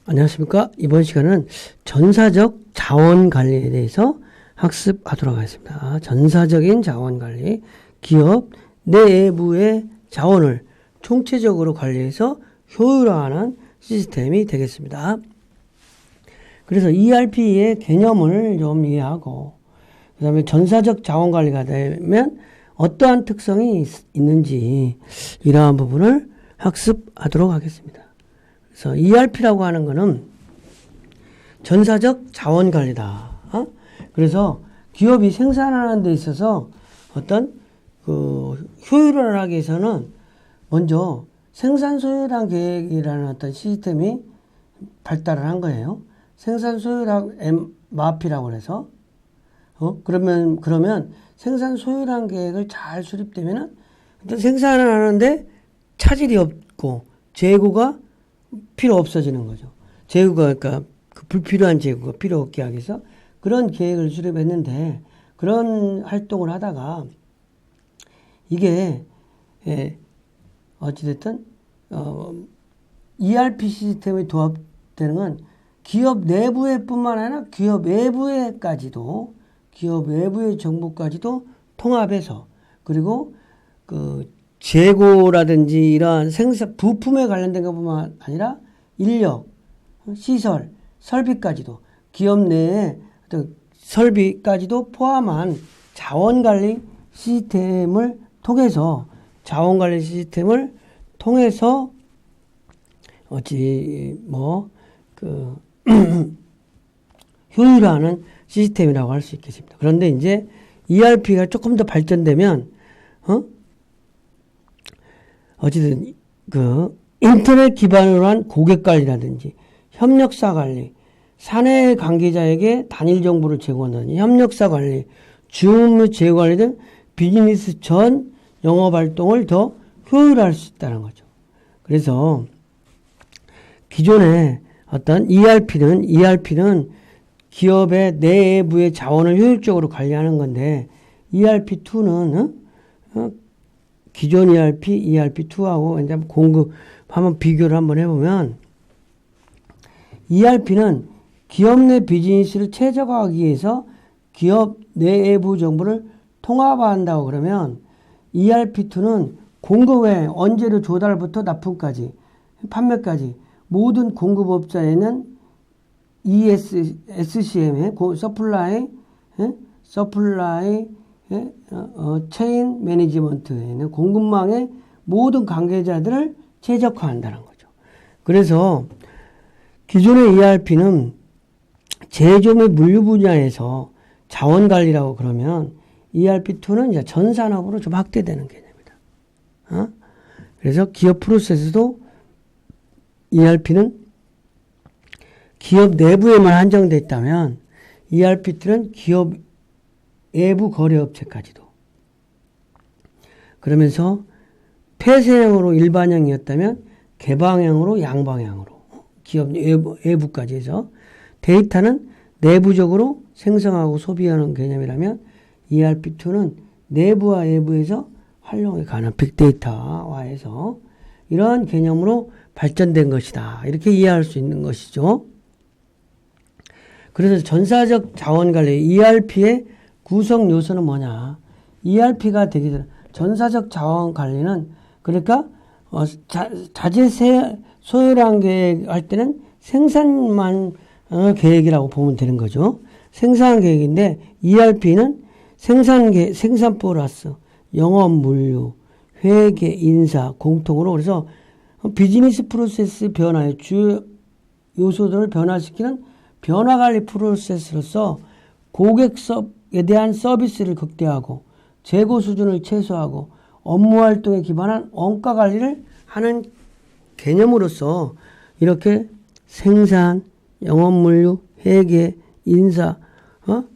안녕하십니까. 이번 시간은 전사적 자원관리에 대해서 학습하도록 하겠습니다. 전사적인 자원관리, 기업 내부의 자원을 총체적으로 관리해서 효율화하는 시스템이 되겠습니다. 그래서 ERP의 개념을 좀 이해하고, 그 다음에 전사적 자원관리가 되면 어떠한 특성이 있는지 이러한 부분을 학습하도록 하겠습니다. 그래서 ERP라고 하는 것은 전사적 자원관리다. 그래서 기업이 생산하는 데 있어서 어떤 효율을 하기 위해서는 먼저 생산소율화 계획이라는 어떤 시스템이 발달을 한 거예요. 생산소율화 MRP라고 해서 그러면 생산소율화 계획을 잘 수립되면은 생산을 하는데 차질이 없고 재고가 필요 없어지는 거죠. 재고가, 그러니까 그 불필요한 재고가 필요 없게 하기 위해서 그런 계획을 수립했는데, 그런 활동을 하다가 이게 어찌됐든 ERP 시스템이 도입되는 건 기업 내부에 뿐만 아니라 기업 외부에까지도, 기업 외부의 정보까지도 통합해서, 그리고 재고라든지 이러한 생산, 부품에 관련된 것뿐만 아니라 인력, 시설, 설비까지도, 기업 내의 설비까지도 포함한 자원관리 시스템을 통해서, 효율화하는 시스템이라고 할 수 있겠습니다. 그런데 이제 ERP가 조금 더 발전되면, 어쨌든 인터넷 기반으로 한 고객 관리라든지 협력사 관리, 사내 관계자에게 단일 정보를 제공한다든지 협력사 관리, 주문 및 재고 관리 등 비즈니스 전 영업 활동을 더 효율화할 수 있다는 거죠. 그래서 기존에 어떤 ERP는 기업의 내부의 자원을 효율적으로 관리하는 건데, ERP2는 기존 ERP2하고 이제 한번 비교를 한번 해보면, ERP는 기업 내 비즈니스를 최적화하기 위해서 기업 내부 정보를 통합한다고 그러면, ERP2는 공급의 원재료 조달부터 납품까지, 판매까지 모든 공급업자에는 SCM에 서플라이 체인 매니지먼트에는 공급망의 모든 관계자들을 최적화한다는 거죠. 그래서 기존의 ERP는 제조 및 물류 분야에서 자원관리라고 그러면, ERP2는 이제 전 산업으로 좀 확대되는 개념이다. 그래서 기업 프로세스도 ERP는 기업 내부에만 한정되어 있다면, ERP2는 기업 외부 거래업체까지도. 그러면서 폐쇄형으로 일반형이었다면 개방형으로 양방향으로 기업 외부까지 해서, 데이터는 내부적으로 생성하고 소비하는 개념이라면 ERP2는 내부와 외부에서 활용이 가능한 빅데이터화해서 이러한 개념으로 발전된 것이다. 이렇게 이해할 수 있는 것이죠. 그래서 전사적 자원관리 ERP의 구성 요소는 뭐냐? ERP가 되기 전에 전사적 자원관리는, 그러니까 자재 소요량 계획할 때는 생산만 계획이라고 보면 되는 거죠. 생산 계획인데, ERP는 생산 플러스 영업 물류, 회계, 인사 공통으로, 그래서 비즈니스 프로세스 변화의 주요 요소들을 변화시키는 변화관리 프로세스로서 고객에 대한 서비스를 극대화하고 재고 수준을 최소화하고 업무 활동에 기반한 원가 관리를 하는 개념으로서, 이렇게 생산, 영업 물류, 회계, 인사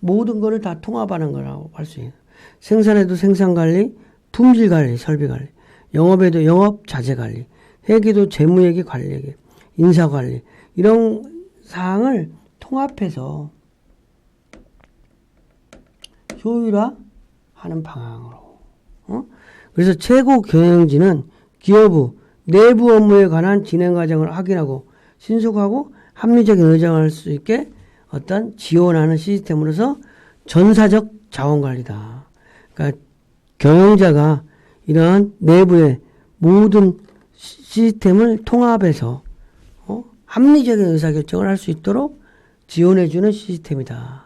모든 거를 다 통합하는 거라고 할 수 있어요. 생산에도 생산 관리, 품질 관리, 설비 관리, 영업에도 영업 자재 관리, 회계도 재무회계 관리회계, 인사 관리, 이런 사항을 통합해서 효율화하는 방향으로. 그래서 최고 경영진은 기업의 내부 업무에 관한 진행 과정을 확인하고 신속하고 합리적인 의정을 할 수 있게 어떤 지원하는 시스템으로서 전사적 자원관리다. 그러니까 경영자가 이러한 내부의 모든 시스템을 통합해서 합리적인 의사결정을 할 수 있도록 지원해주는 시스템이다.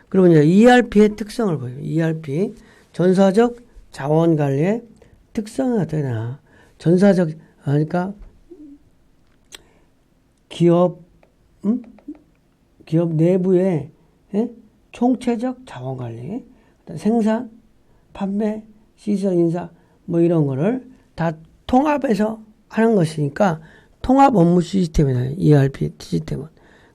그러면 이제 ERP의 특성을 보여요. ERP 전사적 자원관리의 특성이 어떻게 되나? 전사적 그러니까 기업 내부의 총체적 자원관리, 생산, 판매, 시설, 인사 뭐 이런 거를 다 통합해서 하는 것이니까 통합 업무 시스템이다. ERP 시스템은.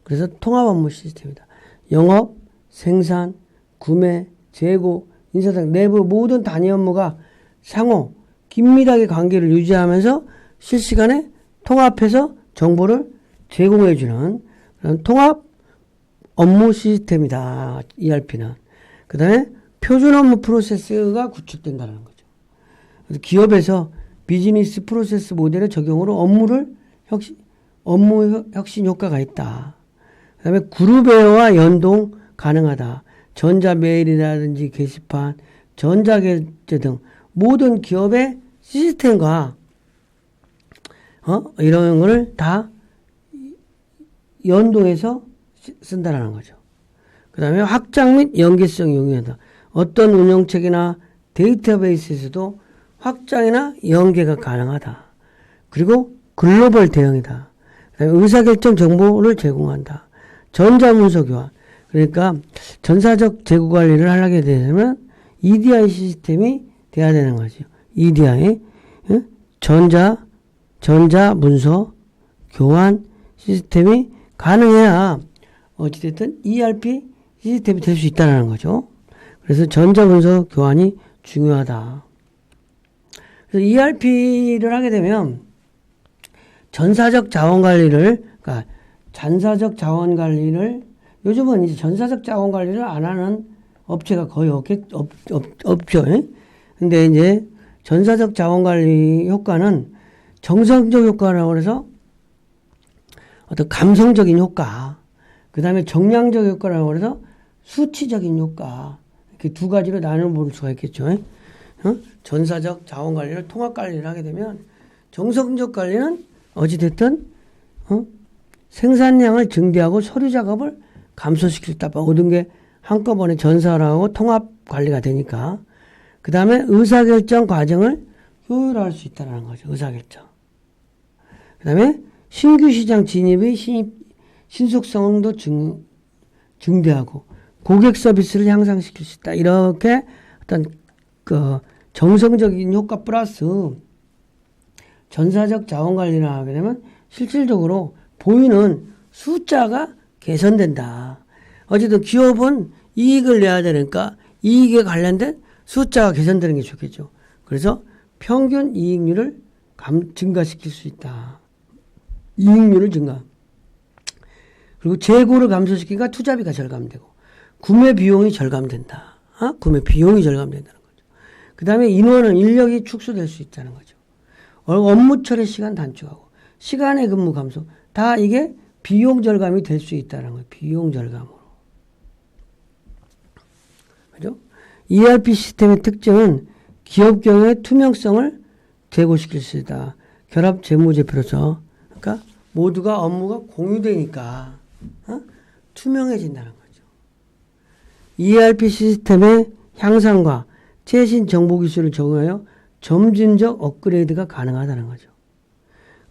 그래서 통합 업무 시스템이다. 영업, 생산, 구매, 재고, 인사 등 내부 모든 단위 업무가 상호 긴밀하게 관계를 유지하면서 실시간에 통합해서 정보를 제공해주는 그런 통합 업무 시스템이다. ERP는. 그 다음에 표준 업무 프로세스가 구축된다는 거죠. 그래서 기업에서 비즈니스 프로세스 모델의 적용으로 업무 혁신 효과가 있다. 그 다음에 그룹웨어와 연동 가능하다. 전자메일이라든지 게시판, 전자결제 등 모든 기업의 시스템과 이런 거를 다 연동해서 쓴다라는 거죠. 그 다음에 확장 및 연계성 용이하다. 어떤 운영체계나 데이터베이스에서도 확장이나 연계가 가능하다. 그리고 글로벌 대응이다. 그 다음에 의사결정 정보를 제공한다. 전자문서 교환. 그러니까 전사적 재고 관리를 하게 되면 EDI 시스템이 돼야 되는 거죠. EDI. 전자문서 교환 시스템이 가능해야 어찌됐든 ERP 시스템이 될 수 있다는 거죠. 그래서 전자문서 교환이 중요하다. 그래서 ERP를 하게 되면 전사적 자원관리를, 그러니까 잔사적 자원관리를, 요즘은 이제 전사적 자원관리를 안 하는 업체가 거의 없죠. 근데 이제 전사적 자원관리 효과는 정성적 효과라고 해서 어떤 감성적인 효과, 그 다음에 정량적 효과라고 해서 수치적인 효과, 이렇게 두 가지로 나눠 볼 수가 있겠죠. 전사적 자원관리를 통합관리를 하게 되면 정성적 관리는 어찌됐든 생산량을 증대하고 서류 작업을 감소시킬 때 모든 게 한꺼번에 전사하고 통합 관리가 되니까 그 다음에 의사결정 과정을 효율화할 수 있다는 거죠. 의사결정. 그 다음에 신규 시장 진입의 신속성도 증대하고 고객 서비스를 향상시킬 수 있다. 이렇게 어떤 그 정성적인 효과 플러스 전사적 자원관리를 하게 되면 실질적으로 보이는 숫자가 개선된다. 어쨌든 기업은 이익을 내야 되니까 이익에 관련된 숫자가 개선되는 게 좋겠죠. 그래서 평균 이익률을 증가시킬 수 있다. 이익률을 증가. 그리고 재고를 감소시키니까 투자비가 절감되고 구매 비용이 절감된다. 구매 비용이 절감된다는 거죠. 그 다음에 인력이 축소될 수 있다는 거죠. 업무 처리 시간 단축하고 시간의 근무 감소. 다 이게 비용 절감이 될 수 있다는 거예요. 비용 절감으로. 그죠? ERP 시스템의 특징은 기업 경영의 투명성을 제고시킬 수 있다. 결합 재무제표로서. 그러니까 모두가 업무가 공유되니까 투명해진다는 거죠. ERP 시스템의 향상과 최신 정보기술을 적용하여 점진적 업그레이드가 가능하다는 거죠.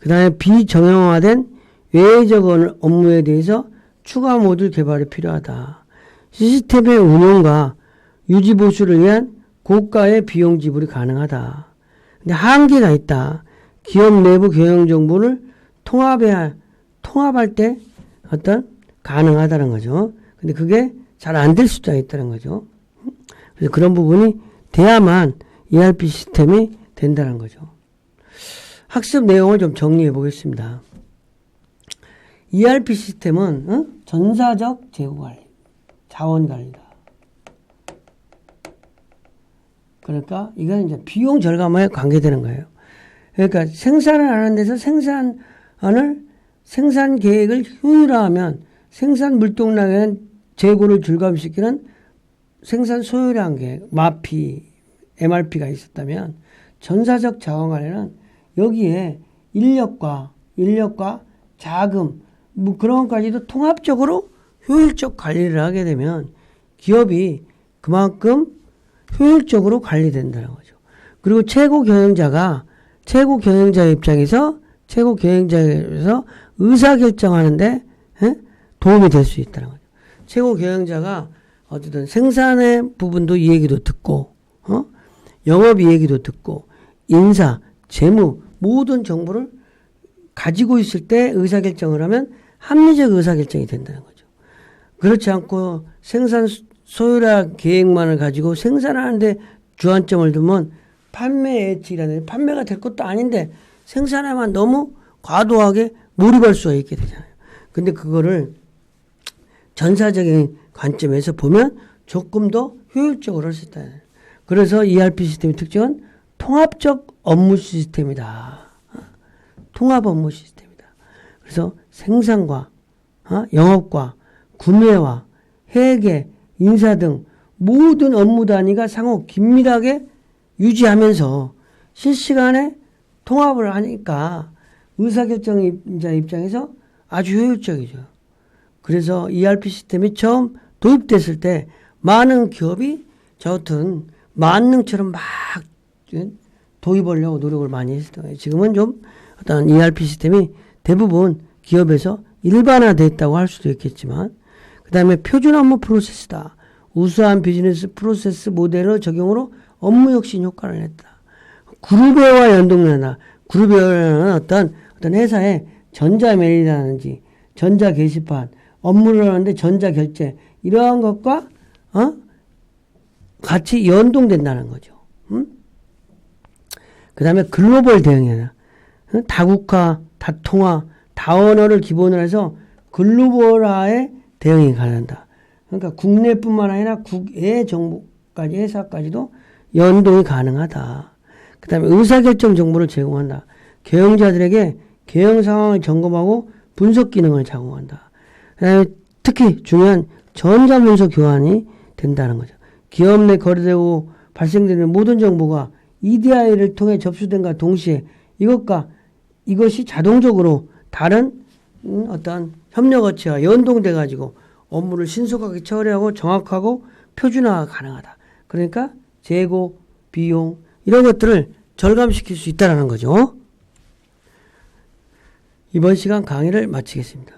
그 다음에 비정형화된 외적 업무에 대해서 추가 모듈 개발이 필요하다. 시스템의 운영과 유지 보수를 위한 고가의 비용 지불이 가능하다. 근데 한계가 있다. 기업 내부 경영 정보를 통합할 때 어떤 가능하다는 거죠. 근데 그게 잘 안 될 수도 있다는 거죠. 그래서 그런 부분이 돼야만 ERP 시스템이 된다는 거죠. 학습 내용을 좀 정리해 보겠습니다. ERP 시스템은 전사적 재고 관리, 자원 관리다. 그러니까 이건 이제 비용 절감에 관계되는 거예요. 그러니까 생산을 하는 데서 생산을 생산 계획을 효율화하면 생산 물동량의 재고를 절감시키는 생산 소요량 계획, MAP, MRP가 있었다면 전사적 자원관리는 여기에 인력과 자금 뭐 그런 것까지도 통합적으로 효율적 관리를 하게 되면 기업이 그만큼 효율적으로 관리된다는 거죠. 그리고 최고 경영자의 입장에서 의사결정하는데 도움이 될 수 있다는 거죠. 최고 경영자가 어쨌든 생산의 부분도 이 얘기도 듣고 영업 이 얘기도 듣고 인사, 재무 모든 정보를 가지고 있을 때 의사결정을 하면 합리적 의사결정이 된다는 거죠. 그렇지 않고 생산 소요량 계획만을 가지고 생산하는데 주안점을 두면 판매 예측이라는 판매가 될 것도 아닌데 생산에만 너무 과도하게 몰입할 수가 있게 되잖아요. 근데 그거를 전사적인 관점에서 보면 조금 더 효율적으로 할 수 있다. 그래서 ERP 시스템의 특징은 통합적 업무 시스템이다. 통합 업무 시스템이다. 그래서 생산과 영업과 구매와 회계, 인사 등 모든 업무 단위가 상호 긴밀하게 유지하면서 실시간에 통합을 하니까 의사결정자 입장에서 아주 효율적이죠. 그래서 ERP 시스템이 처음 도입됐을 때 많은 기업이 저 같은 만능처럼 막 도입하려고 노력을 많이 했을 거예요. 지금은 좀 어떤 ERP 시스템이 대부분 기업에서 일반화됐다고 할 수도 있겠지만 그 다음에 표준 업무 프로세스다. 우수한 비즈니스 프로세스 모델의 적용으로 업무 혁신 효과를 냈다. 그룹웨어와 연동된다. 그룹웨어는 어떤 회사의 전자메일이라든지 전자 게시판, 업무를 하는데 전자 결제 이러한 것과 같이 연동된다는 거죠. 그 다음에 글로벌 대응이다. 다국화, 다통화, 다언어를 기본으로 해서 글로벌화에 대응이 가능하다. 그러니까 국내뿐만 아니라 국외 정보까지 회사까지도 연동이 가능하다. 그 다음에 의사결정 정보를 제공한다. 경영자들에게 경영 상황을 점검하고 분석 기능을 제공한다. 그 다음에 특히 중요한 전자문서 교환이 된다는 거죠. 기업 내 거래되고 발생되는 모든 정보가 EDI를 통해 접수된과 동시에 이것이 자동적으로 다른 어떤 협력업체와 연동돼 가지고 업무를 신속하게 처리하고 정확하고 표준화가 가능하다. 그러니까 재고, 비용 이런 것들을 절감시킬 수 있다는 거죠. 이번 시간 강의를 마치겠습니다.